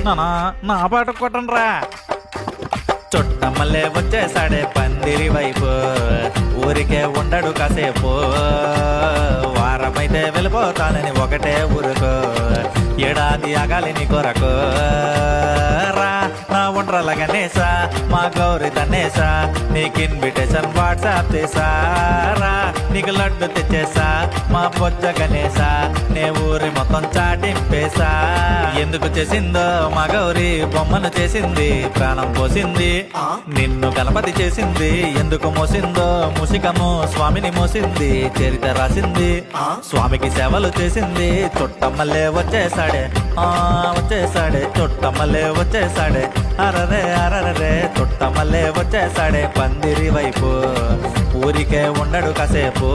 నానా నా పాట కొట్టండ్రా. చుట్టమల్లే వచ్చేసాడే పందిరి వైపు, ఊరికే ఉండడు కాసేపు, వారమైతే వెళ్ళిపోతానని ఒకటే ఊరుకో, ఏడాది ఆగాలి నీ కొరకు. రా నా ఉండ్రల గణేశా, మా గౌరి తన్నేసా, నీకు ఇన్విటేషన్ వాట్సాప్ చేసారా, నీకు లడ్డు తెచ్చేసా మా పొచ్చ గణేశా, నే ఊరి మొత్తం చాటింపేసా. ఎందుకు చేసిందో మా గౌరి బొమ్మను చేసింది, ప్రాణం పోసింది నిన్ను గణపతి చేసింది, ఎందుకు మోసిందో ముసికము స్వామిని మోసింది, చరిత్ర రాసింది స్వామికి సేవలు చేసింది. చుట్టమల్లే వచ్చేసాడే వచ్చేసాడే, చుట్టమల్లే వచ్చేసాడే, అరరే అరరే చుట్టమల్లే వచ్చేసాడే పందిరి వైపు, ఊరికే ఉండడు కాసేపు.